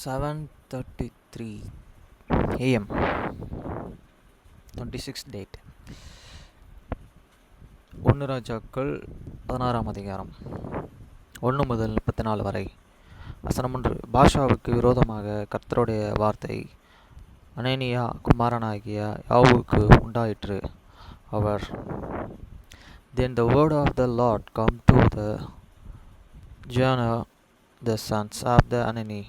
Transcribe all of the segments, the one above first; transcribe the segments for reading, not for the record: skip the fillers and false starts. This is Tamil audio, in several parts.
7:33 AM 26th date. 1 ராஜாக்கள் 16ஆம் அதிகாரம் 1 முதல் 34 வரை. வசனம் 1. பாஷாவுக்கு விரோதமாக கர்த்தருடைய வார்த்தை அனனியா குமாரனாகிய யோவாவுக்கு உண்டாயிற்று. அவர் Then the word of the Lord come to the Jonah, the sons of the Anani,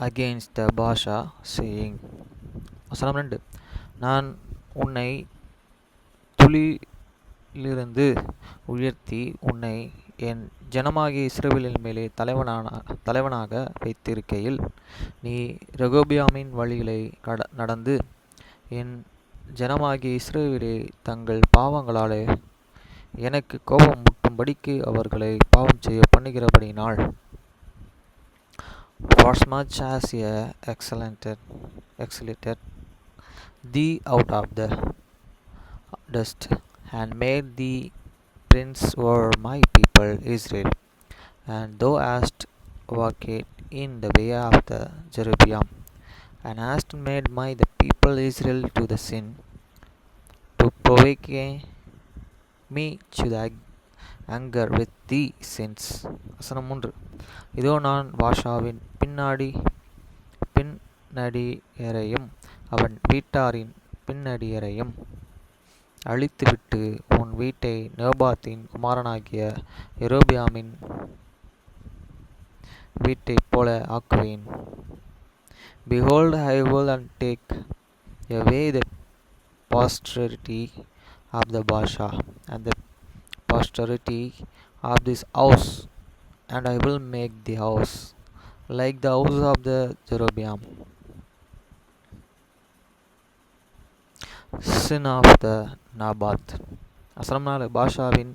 against the Basha, saying. வசனம் 2. நான் உன்னை துளியிலிருந்து உயர்த்தி உன்னை என் ஜனமாகிய இஸ்ரவேலின் மேலே தலைவனாக வைத்திருக்கையில் நீ ரெகொபெயாமின் வழிகளை நடந்து என் ஜனமாகிய இஸ்ரவேலை தங்கள் பாவங்களாலே எனக்கு கோபம் முட்டும்படிக்கு அவர்களை பாவம் செய்ய பண்ணுகிறபடியினால், forasmuch as he exalted thee out of the dust, and made thee prince over my people Israel, and thou hast walked in the way of the Jeroboam, and hast made the people Israel to the sin, to provoke me to the anger with thee since. வசனம் 3. இதோ நான் பாஷாவின் பின்னடியரையும் அவன் வீட்டாரின் பின்னடியரையும் அழித்துவிட்டு உன் வீட்டை நேபாத்தின் குமாரனாகிய யெரொபெயாமின் வீட்டைப் போல ஆக்குவேன். Behold, I will take away the posterity of the Basha and the posterity of this house, and I will make the house like the house of the Jeroboam. Sin of the Naboth. வசனம் 4. பாஷாவின்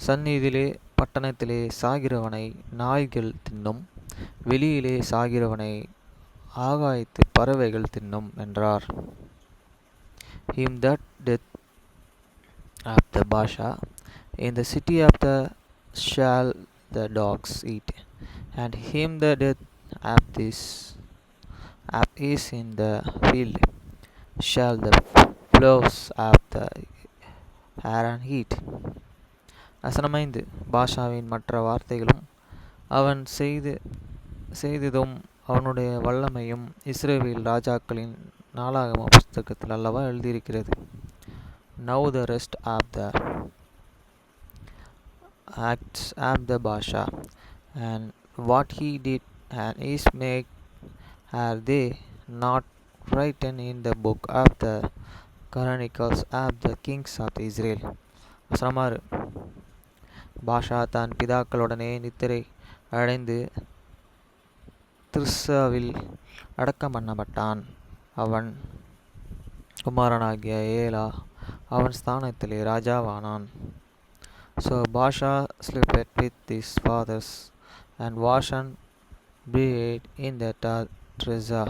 சந்நிதியிலே பட்டணத்திலே சாகிறவனை நாய்கள் தின்னும், வெளியிலே சாகிறவனை ஆகாயத்து பறவைகள் தின்னும் என்றார். Him that death of the Basha in the city of the shall the dogs eat, and him that death of this is in the field shall the flowers of the Aaron eat. வசனம் 5. பாஷாவின் மற்ற வார்த்தைகளும் அவன் செய்ததும் அவனுடைய வல்லமையும் இஸ்ரவேல் ராஜாக்களின் நாளாகம புஸ்தகத்தில் அல்லவா எழுதியிருக்கிறது. Now the rest of the acts of the Basha, and what he did and his make, are they not written in the book of the chronicles of the kings of Israel? வசனம் 6. பாஷா தான் பிதாக்களுடனே நித்திரை அடைந்து திர்சாவில் அடக்கம் பண்ணப்பட்டான். அவன் குமாரனாகிய ஏலா அவன் ஸ்தானத்திலே ராஜாவானான். So Basha slept with his fathers and was buried in the Tirzah,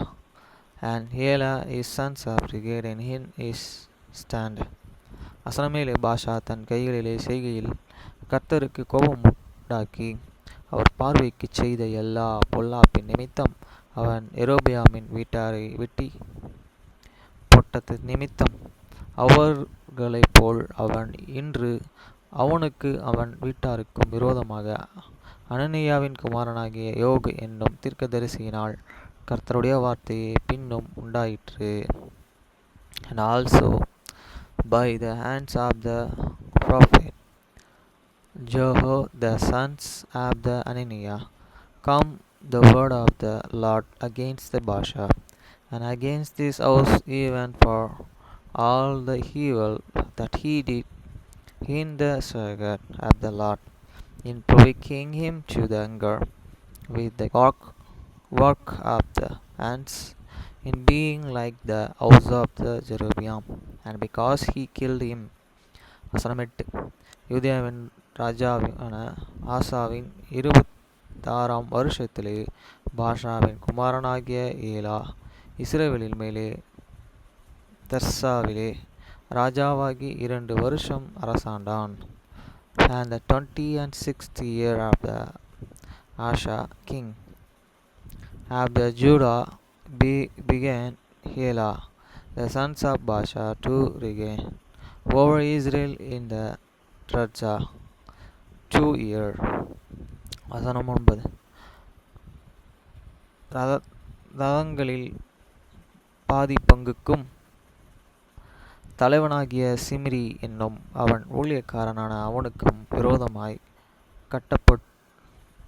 and Ela his sons of brigade in his stand. வசனமேலே பாஷா தன் கைகளிலே செய்கையில் கர்த்தருக்கு கோபம் உண்டாக்கி அவர் பார்வைக்கு செய்த எல்லா பொல்லாப்பின் நிமித்தம் அவன் யெரொபெயாமின் வீட்டாரை வெட்டி போட்டது நிமித்தம் அவர்களைப் போல் அவன் இன்று அவனுக்கு அவன் வீட்டாருக்கும் விரோதமாக அனனியாவின் குமாரனாகிய யோகு என்னும் தீர்க்கதரிசியினால் கர்த்தருடைய வார்த்தையை பின்னும் உண்டாயிற்று. And also by the hands of the prophet Jehu the sons of the Ananiah come the word of the Lord against the Basha, and against this house, even for all the evil that he did in the sight of the Lord, in provoking him to the anger with the work of the hands, in being like the house of the Jeroboam, and because he killed him. வசனம் 8. யூதேயாவின் ராஜாவான ஆசாவின் 26ஆம் வருஷத்திலே பாஷாவின் குமாரனாகிய ஏலா இஸ்ரவேலின் மேலே தர்சாவிலே ராஜாவாகி 2 வருஷம் அரசாண்டான். And the 26th year of the Asa, king. After Judah began Helah, the sons of Baasha to reign over Israel in the Tirzah 2 years. வசனம் 9. ரதங்களில் பாதி பங்குக்கும் தலைவனாகிய சிம்ரி என்னும் அவன் ஊழியக்காரனான அவனுக்கும் விரோதமாய்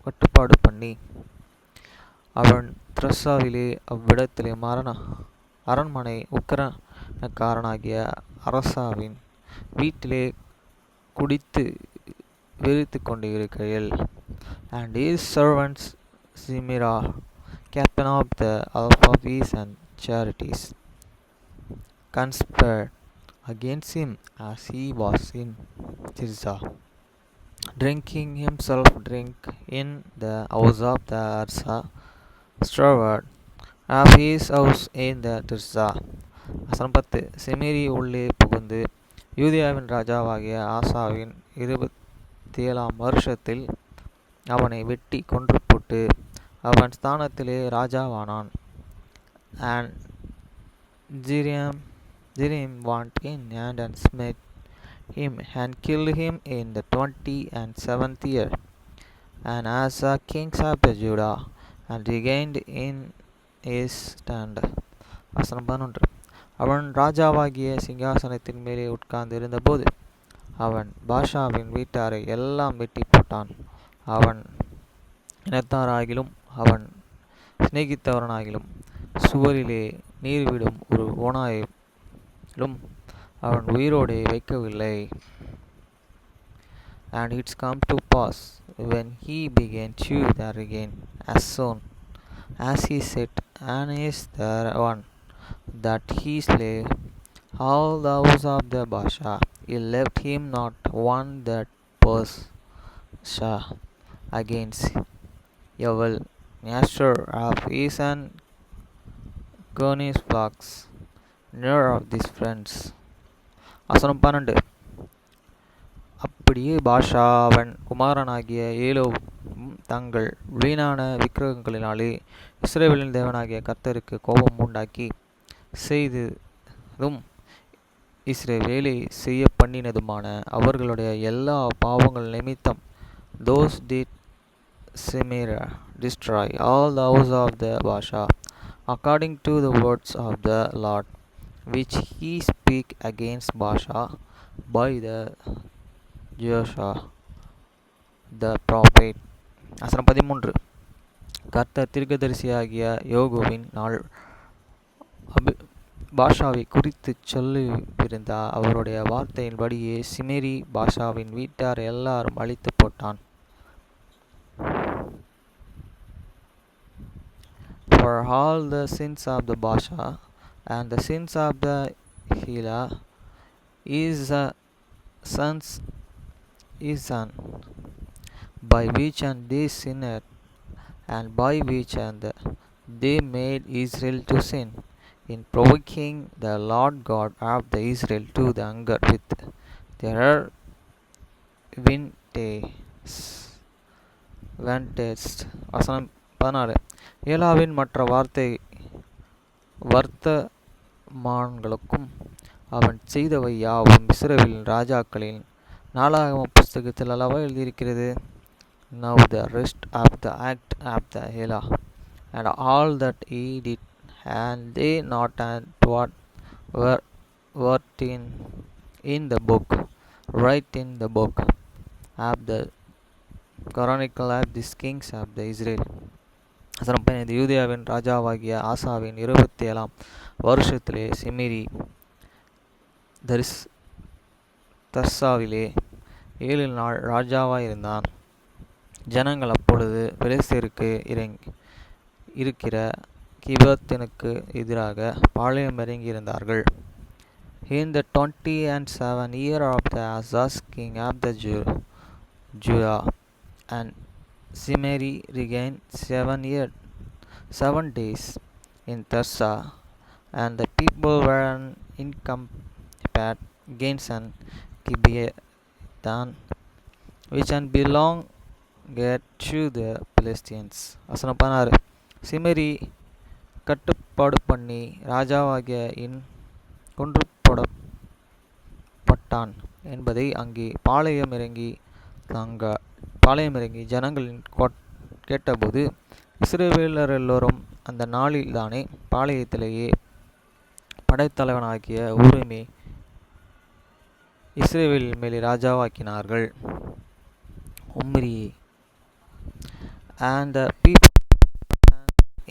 கட்டுப்பாடு பண்ணி அவன் திர்சாவிலே அவ்விடத்திலே அரண்மனை உக்கிரகாரனாகிய அரசாவின் வீட்டிலே குடித்து வெறித்து கொண்டிருக்கையில், and his servants Zimira, captain of the Alphabees and Charities, conspired against him as he was in Tirzah, drinking himself drink in the house of the Arsa steward of his house in the Tirzah. வசனம் 10. சிமிரி உள்ளே புகுந்து யூதேயாவின் ராஜாவாகிய ஆசாவின் 27ஆம் வருஷத்தில் அவனை வெட்டி கொன்று போட்டு அவன் ஸ்தானத்திலே ராஜாவானான். And Jerim went in and smote him and killed him in the 27th year. And Asa king of Judah and regained in his stand. வசனம் 11. அவன் ராஜாவாகிய சிங்காசனத்தின் மேலே உட்கார்ந்து இருந்தபோது அவன் பாஷாவின் வீட்டாரை எல்லாம் வெட்டி போட்டான். அவன் இனத்தாராகிலும் அவன் சிநேகித்தவனாகிலும் சுவரிலே நீர்விடும் ஒரு ஓநாயிலும் அவன் உயிரோடே வைக்கவில்லை. And it's come to pass, when he began to there again, as soon as he set and is there one, that he slew all the house of the Baasha, he left him not one that Baasha against Yavel, master of his and Goni's flocks, near of these friends. வசனம் 12. அப்படியே பாஷா அவன் குமாரனாகிய ஏலோவும் தங்கள் வீணான விக்கிரகங்களினாலே இஸ்ரவேலின் தேவனாகிய கர்த்தருக்கு கோபம் உண்டாக்கி செய்ததும் இஸ்ரவேலை செய்ய பண்ணினதுமான அவர்களுடைய எல்லா பாவங்கள் நிமித்தம், those did Shemaiah destroy all the house of the Baasha, according to the words of the Lord, which he spake against Baasha by the Joshua the prophet. வசனம் 13. கர்த்தர் தீர்க்கதரிசியாகிய யோகுவின் நாள் பாஷாவை குறித்து சொல்லியிருந்த அவருடைய வார்த்தையின்படியே சிமேரி பாஷாவின் வீட்டார் எல்லாரும் அழித்து போட்டான். For all the sins of the Baasha and the sins of the Helah is son, by which and they sinned, and by which and they made Israel to sin, in provoking the Lord God of the Israel to the anger with their vintage. வசனம் 14. ஏலாவின் மற்ற வர்த்தமான்களுக்கும் அவன் செய்தவை யாவும் இஸ்ரவேலின் ராஜாக்களின் நாளாகம புஸ்தகத்தில் அல்லவா எழுதியிருக்கிறது. Now the rest of the act of the Helah, and all that he did, and they not and what were in the book, right in the book of the chronicle of the kings of the Israel. வசனம் 15. யூதேயாவின் ராஜாவாகிய ஆசாவின் 27ஆம் வருஷத்திலே சிமிரி தர்சாவிலே 7 நாள் ராஜாவாயிருந்தான். ஜனங்கள் அப்பொழுது பெலிஸ்தருக்கு இருக்கிற கிபத்தினுக்கு எதிராக பாளையம் இறங்கியிருந்தார்கள். In the 27th year of the Azaz king of the Judah, and Shimei reigned 7 days in Tirzah, and the people were encamped against Gibeon, which belonged get to the Philistines. வசனம் 16. சிமரி கட்டுப்பாடு பண்ணி ராஜாவாகிய கொன்று போடப்பட்டான் என்பதை அங்கே பாளையமிறங்கி ஜனங்கள் கேட்டபோது, இஸ்ரவேலர் எல்லோரும் அந்த நாளில்தானே பாளையத்திலேயே படைத்தலைவனாகிய ஊரிமே இஸ்ரவேலின் மேலே ராஜாவாக்கினார்கள். உம்ரியே. And the people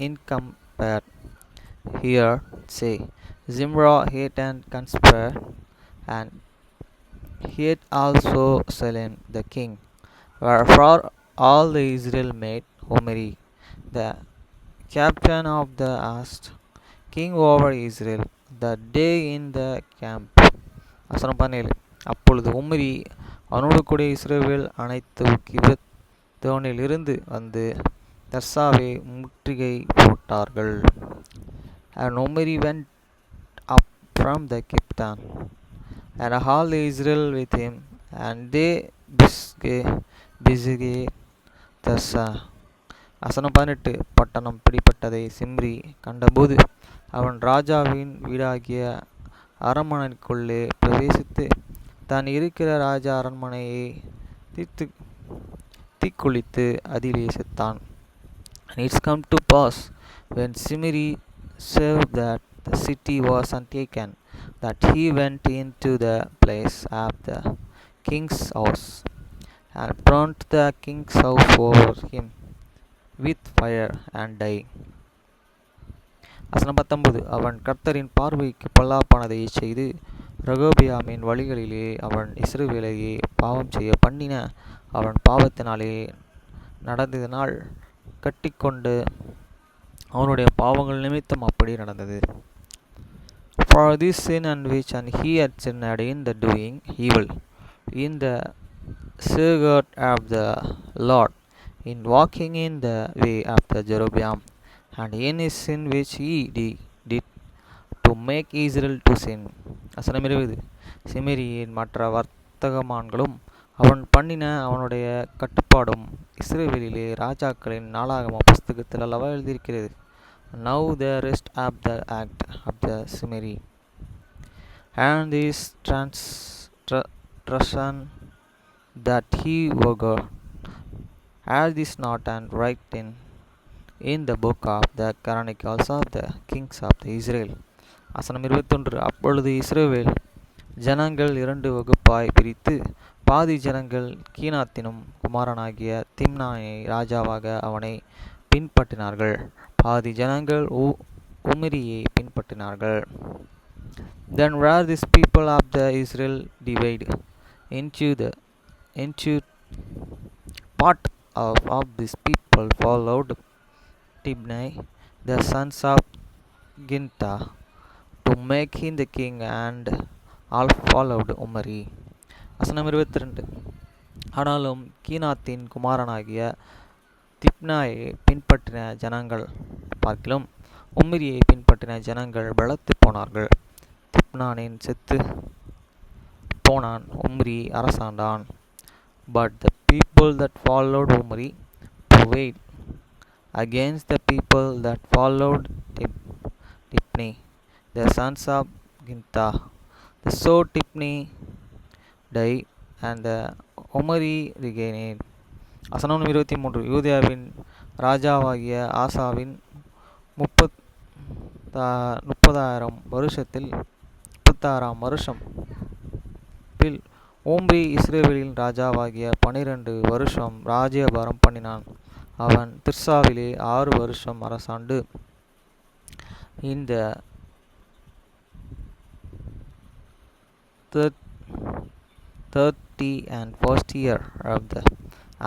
incompare here say, Zimra hate and conspire, and hate also Salem the king. Wherefore all the Israel made Omri the captain of the host, king over Israel, the day in the camp. வசனம் 17. அப்பொழுது உம்ரி அவனோடு கூட இஸ்ரவேல் அனைத்து கிபெத்தோனில் இருந்து வந்து தர்சாவை முற்றுகை போட்டார்கள். And Omri went up from the Gibeon, and all the Israel with him, and they besieged Dharsha. வசனம் 18. பட்டணம் பிடிப்பட்டதை சிம்ரி கண்டபோது அவன் ராஜாவின் வீடாகிய அரண்மனைக்குள்ளே பிரவேசித்து தான் இருக்கிற ராஜா அரண்மனையை தீக்குளித்து அதிலே செத்தான். And it's come to pass, when Shimei saw that the city was untaken, that he went into the place of the king's house, and burnt the king's house over him with fire, and died. வசனம் 19. அவன் கர்த்தரின் பார்வைக்கு பொல்லாப்பானதை செய்து ரெகொபெயாமின் வழிகளிலே அவன் இஸ்ரவேலையே பாவம் செய்ய பண்ணின அவன் பாவத்தினாலே நடந்ததினால் கட்டிக்கொண்டு அவனுடைய பாவங்கள் நிமித்தம் அப்படி நடந்தது. For this sin and which and he had sinned in the doing evil in the sight of the Lord, in walking in the way of the Jeroboam, and in his sin which he did to make Israel to sin. வசனம் 20. சிமரியின் மற்ற வர்த்தகமான்களும் அவன் பண்ணின அவனுடைய கட்டுப்பாடும் இஸ்ரவேலிலே ராஜாக்களின் நாளாகம புஸ்தகத்தில் அல்லவா எழுதியிருக்கிறது. Now the rest of the act of the Shimei and his transgression that he wrought, are this not and written in the book of the Chronicles of the kings of Israel. வசனம் 21. அப்பொழுது இஸ்ரவேல் ஜனங்கள் 2 வகுப்பாய் பிரித்து பாதி ஜனங்கள் கீனாத்தினும் குமாரனாகிய திம்னாயை ராஜாவாக அவனை பின்பற்றினார்கள், பாதி ஜனங்கள் உம்ரியை பின்பற்றினார்கள். Then were these people of the Israel divided into part of these people followed Tibni the sons of Ginta to make him the king, and all followed Omri. வசனம் 22. ஆனாலும் கீனாத்தின் குமாரனாகிய திப்னாயை பின்பற்றின ஜனங்கள் பார்க்கிலும் உம்ரியை பின்பற்றின ஜனங்கள் பலத்து போனார்கள். திப்னானின் செத்து போனான், Umri அரசாண்டான். But the people that followed Omri prevailed against the people that followed Tibni the sons of Ginta. So Tibni died, and the Omri regained. வசனம் 23. யூதேயாவின் ராஜாவாகிய ஆசாவின் 36ஆம் வருஷம் ஓம்ரி இஸ்ரவேலின் ராஜாவாகிய 12 வருஷம் ராஜ்யபாரம் பண்ணினான். அவன் திர்சாவிலே 6 வருஷம் அரசாண்டு. In the 31st year of the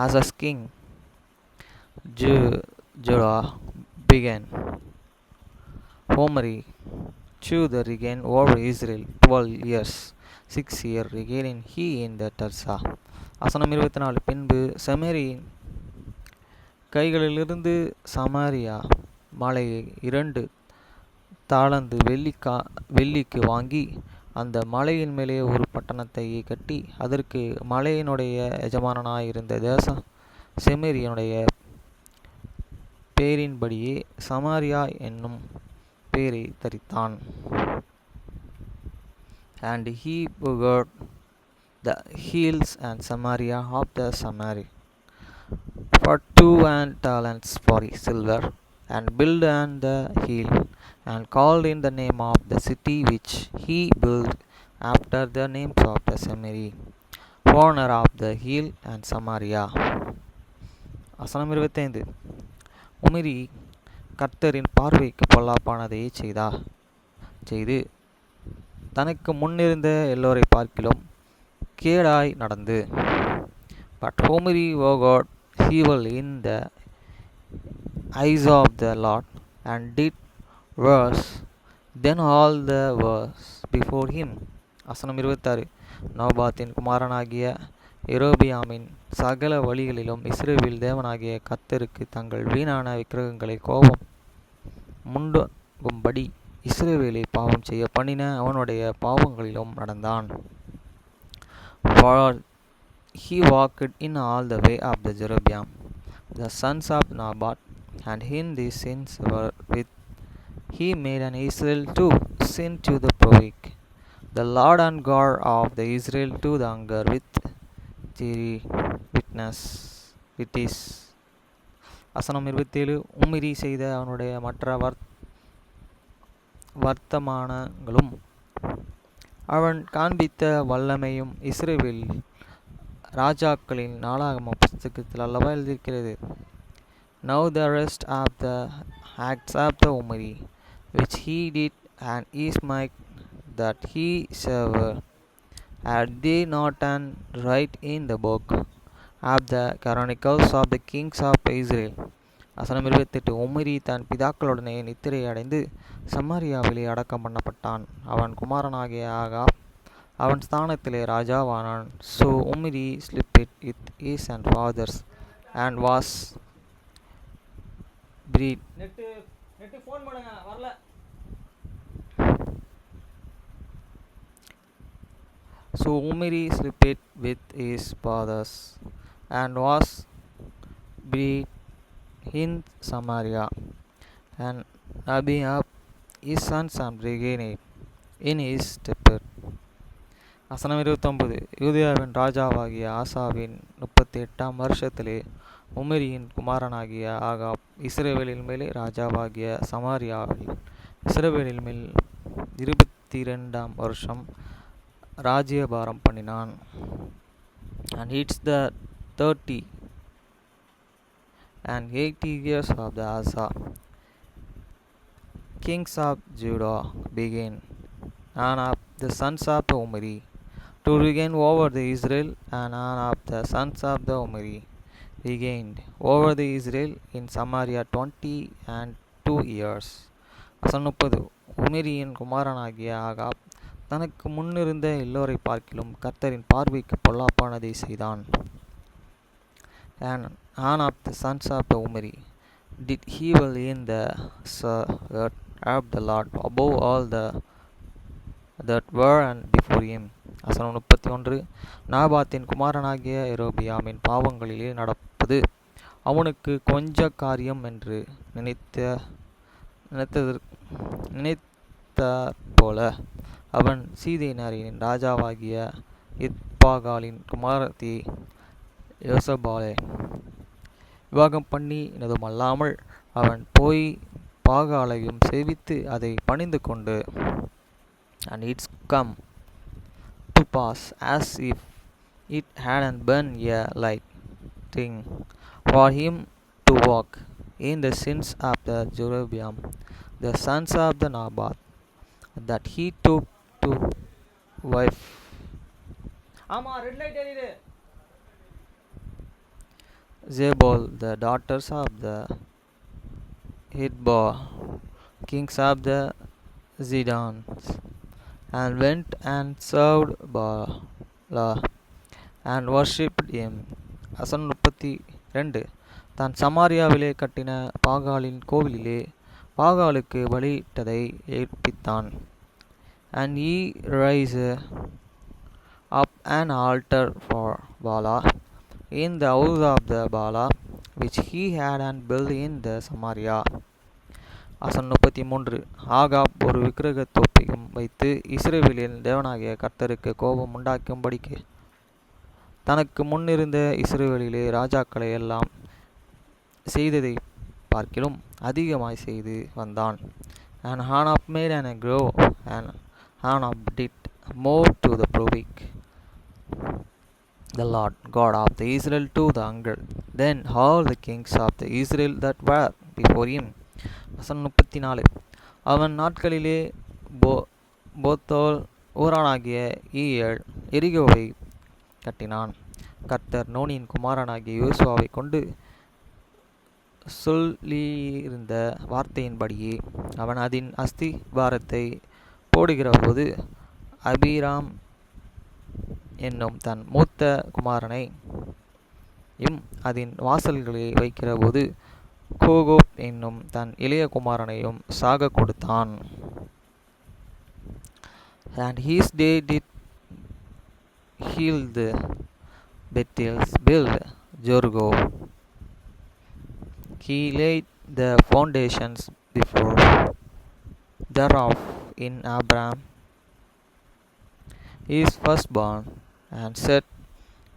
Asa's king Judah began Omri to the reign over Israel 12 years. 6 years regaining he in the Tarsa. வசனம் 24. பின்பு செமரியின் கைகளிலிருந்து சமாரியா மலையை 2 தாலந்து வெள்ளிக்கு வாங்கி அந்த மலையின் மேலே ஒரு பட்டணத்தை கட்டி அதற்கு மலையினுடைய எஜமானனாயிருந்த செமேரியனுடைய பேரின்படியே சமாரியா என்னும் பேரை தரித்தான். And he begot the hills and Samaria of the Samaria for 2 talents for silver, and built on the hill, and called in the name of the city which he built after the names of the Samaria, owner of the hill and Samaria. வசனம் 25. உமிரி கர்த்தரின் பார்வைக்கு பொல்லாப்பானதையே செய்து தனக்கு முன்னிருந்த எல்லோரை பார்க்கிலும் கேடாய் நடந்து. But Omri forgot evil in the eyes of the Lord, and did worse than all the worse before him. வசனம் 26. நோபாத்தின் குமாரனாகிய எரோபியாமின் சகல வழிகளிலும் இஸ்ரவேல் தேவனாகிய கர்த்தருக்கு தங்கள் வீணான விக்கிரகங்களை கோபம் முண்டுகும்படி இஸ்ரவேலை பாவம் செய்ய பண்ணின அவனுடைய பாவங்களிலும் நடந்தான். For he walked in all the way of the Jeroboam, the sons of Nabat, and in these sins wherewith he made an Israel to sin to the provoke the Lord and God of the Israel to the anger with the witness. வசனம் 27. உம்மிரி செய்த அவனுடைய மற்ற வர்த்தமானங்களும் அவன் காண்பித்த வல்லமையும் இஸ்ரவேல் ராஜாக்களின் நாளாகம புஸ்தகத்தில் அல்லவா எழுதியிருக்கிறது. Now the rest of the acts of the Omri, which he did, and his might that he served, had they not an right in the book of the chronicles of the kings of Israel. வசனம் 28. உம்ரி தன் பிதாக்களுடனே நித்திரை அடைந்து சமாரியாவிலே அடக்கம் பண்ணப்பட்டான். அவன் குமாரனாகிய ஆகாப் அவன் ஸ்தானத்திலே ராஜாவானான். So Omri slept with his fathers and was buried. So Omri slept with his fathers and was buried in Samaria, and Abiab his sons and reignied in his stead. வசனம் 29. யூதேயாவின் ராஜாவாகிய ஆசாவின் 38 வருஷத்திலே உம்ரியின் குமாரனாகிய ஆகாப் இஸ்ரவேலின் மேலே ராஜாவாகிய சமாரியாவில் இஸ்ரவேலின் மேல் 22 வருஷம் ராஜ்யபாரம் பண்ணினான். And it's the 80 years of the Asa kings of Judah began, and of the sons of the Omri to reign over the Israel, and of the sons of the Omri regained over the Israel in Samaria 22 years. வசனம் 30. உமிரியின் குமாரனாகிய ஆகாப் தனக்கு முன்னிருந்த எல்லோரை பார்க்கிலும் கர்த்தரின் பார்வைக்கு பொல்லாப்பானதை செய்தான். And none of the sons of the Omri did evil in the sight of the Lord above all that were and before him. வசனம் 31. நாபாத்தின் குமாரனாகிய எரோபியாமின் பாவங்களிலே நடப்பது அவனுக்கு கொஞ்ச காரியம் என்று நினைத்தாற் போல அவன் சீதேனரின் ராஜாவாகிய இத்பாகாலின் குமாரத்தி யோசபாலை விவாகம் பண்ணினதுமல்லாமல் அவன் போய் பாகாலையும் சேவித்து அதை பணிந்து கொண்டு, and it's come to pass as if it hadn't been a light thing for him to walk in the sins of the Jeroboam the sons of the Nabat, that he took to wife Zebul the daughters of the Hidbah kings of the Zidons, and went and served Baal and worshipped him. வசனம் 32. தான் சமாரியாவிலே கட்டின பாகாலின் கோவிலிலே பாகாலுக்கு பலியிட்டதை ஏற்பித்தான். And he raised up an altar for Baal in the house of the Bala, which he had and built in the Samaria. வசனம் 33. ஆகாப் ஒரு விக்கிரகத் தோப்பையும் வைத்து இஸ்ரவேலின் தேவனாகிய கர்த்தருக்கு கோபம் உண்டாக்கும்படிக்கு தனக்கு முன்னிருந்த இஸ்ரவேலிலே ராஜாக்களை எல்லாம் செய்ததை பார்க்கிலும் அதிகமாய் செய்து வந்தான். And Hanab made an grove, and Hanab did more to the provoke the Lord God of the Israel to the anger than all the kings of the Israel that were before him. வசனம் 34. அவன் நாட்களிலே போத்தோல் ஊரானாகிய ஈயேல் எரிகோவை கட்டினான். கர்த்தர் நூனின் குமாரனாகிய யோசுவாவை கொண்டு சொல்லியிருந்த வார்த்தையின்படியே அவன் அதன் அஸ்திபாரத்தை போடுகிறபோது அபிராம் என்னும் தன் மூத்த குமாரனையும் அதன் வாசல்களை வைக்கிறபோது கோகோப் என்னும் தன் இளைய குமாரனையும் சாக கொடுத்தான். And his day did heal the Bethel's build Jericho. He laid the foundations before thereof in Abraham his firstborn, and set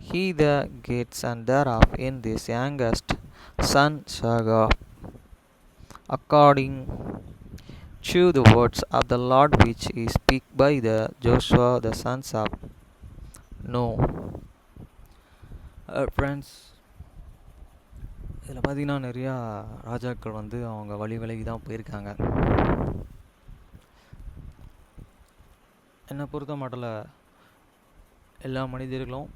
he the gates and thereof in this youngest son Saga, according to the words of the Lord which he spake by the Joshua the sons of Nun. Friends, இதில் பார்த்தீங்கன்னா நிறையா ராஜாக்கள் வந்து அவங்க வழி விலகி தான் போயிருக்காங்க. என்னை பொறுத்த மாட்டில் எல்லா மனிதர்களும்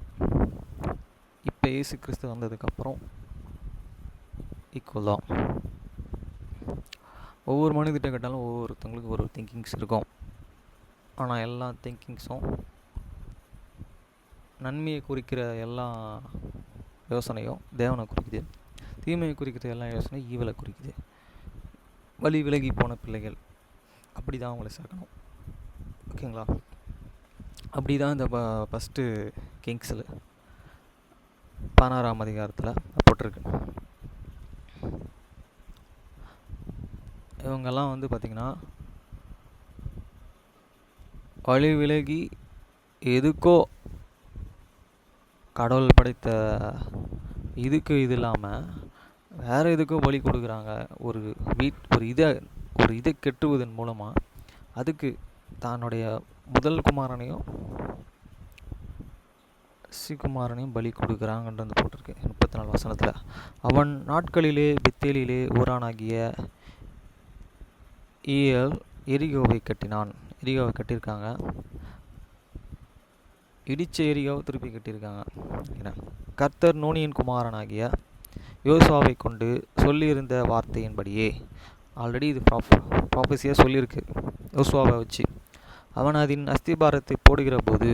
இப்போ இயேசு கிறிஸ்து வந்ததுக்கப்புறம் ஈக்குவல் தான். ஒவ்வொரு மனிதர்கிட்ட கேட்டாலும் ஒவ்வொருத்தவங்களுக்கு ஒரு திங்கிங்ஸ் இருக்கும். ஆனால் எல்லா திங்கிங்ஸும் நன்மையை குறிக்கிற எல்லா யோசனையும் தேவனை குறிக்குது, தீமையை குறிக்கிற எல்லா யோசனையும் ஈவலை குறிக்குது. வழி விலகி போன பிள்ளைகள் அப்படி தான் அவங்கள சேர்க்கணும். ஓகேங்களா? அப்படி தான் இந்த ஃபஸ்ட்டு கிங்ஸில் 16ஆம் அதிகாரத்தில் போட்டிருக்கு. இவங்கெல்லாம் வந்து பார்த்திங்கன்னா வழி விலகி எதுக்கோ கடவுள் படைத்த இதுக்கு இது இல்லாமல் வேறு எதுக்கோ பலி கொடுக்குறாங்க. ஒரு இதை கெட்டுவதன் மூலமாக அதுக்கு தன்னுடைய முதல் குமாரனையும் குமாரனையும் பலி கொடுக்குறாங்கன்றது போட்டிருக்கு 34 வசனத்தில். அவன் நாட்களிலே பெத்தேலிலே ஊரானாகிய ஈயேல் எரிகோவை கட்டினான். எரிகோவை கட்டியிருக்காங்க, இடிச்ச எரிகோவை திருப்பி கட்டியிருக்காங்க. கர்த்தர் நூனியின் குமாரனாகிய யோசுவாவை கொண்டு சொல்லியிருந்த வார்த்தையின்படியே, ஆல்ரெடி இது ப்ராஃபஸியாக சொல்லியிருக்கு யோசுவாவை வச்சு, அவன் அதன் அஸ்திபாரத்தை போடுகிற போது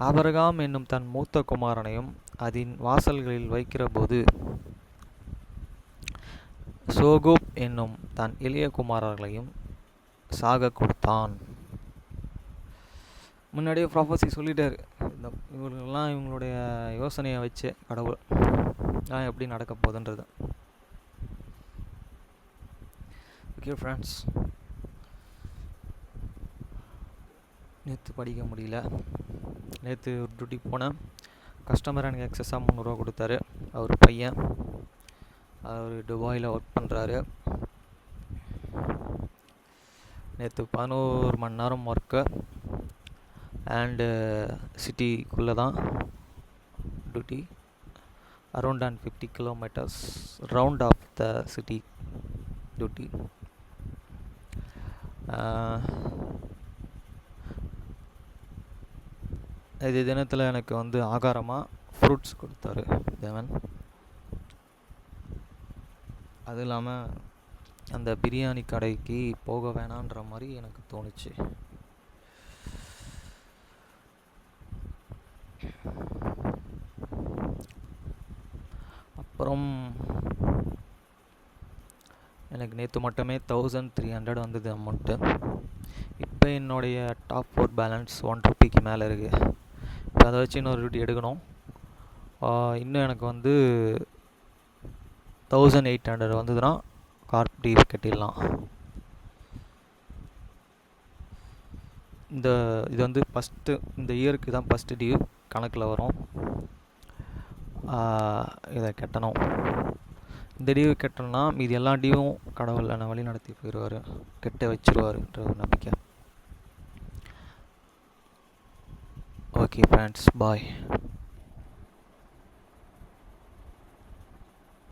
ஆபிரகாம் என்னும் தன் மூத்த குமாரனையும் அதன் வாசல்களில் வைக்கிற போது சோகோப் என்னும் தன் இளைய குமாரர்களையும் சாக கொடுத்தான். முன்னாடியே ப்ராஃபஸி சொல்லிட்டார். இவங்களெல்லாம் இவங்களுடைய யோசனையை வச்சு கடவுள் தான் எப்படி நடக்க போகுதுன்றது. ஓகே ஃப்ரெண்ட்ஸ், நேற்று படிக்க முடியல. நேற்று ஒரு டியூட்டி போனேன். கஸ்டமர் எனக்கு எக்ஸஸாக 300 ரூபா கொடுத்தாரு. அவர் பையன், அவர் துபாயில் ஒர்க் பண்ணுறாரு. நேற்று 11 மணி நேரம் ஒர்க்கு அண்டு சிட்டிக்குள்ளே தான் duty. Around 50 kilometres round of the city duty. இது தினத்தில் எனக்கு வந்து ஆகாரமாக ஃப்ரூட்ஸ் கொடுத்தாரு தேவன். அது இல்லாமல் அந்த பிரியாணி கடைக்கு போக வேணான்ற மாதிரி எனக்கு தோணுச்சு. அப்புறம் எனக்கு நேற்று மட்டுமே 1300 வந்தது அமௌண்ட்டு. இப்போ என்னுடைய டாப் 4 பேலன்ஸ் 1 ரூபிக்கு மேலே இருக்குது. இப்போ அதை வச்சு இன்னொரு டியூட்டி எடுக்கணும். இன்னும் எனக்கு வந்து 1800 வந்ததுன்னா கார் டியூ கட்டிடலாம். இது வந்து இந்த இயருக்கு தான் ஃபஸ்ட்டு டியூ கணக்கில் வரும். இதை கட்டணும். இந்த டியூ கட்டணும்னா மீதி எல்லா டியூவும் கடவுள் என்னை வழி நடத்தி போயிடுவார், கெட்ட வச்சிருவாருன்ற ஒரு நம்பிக்கை. ஓகே ஃப்ரெண்ட்ஸ், பாய்.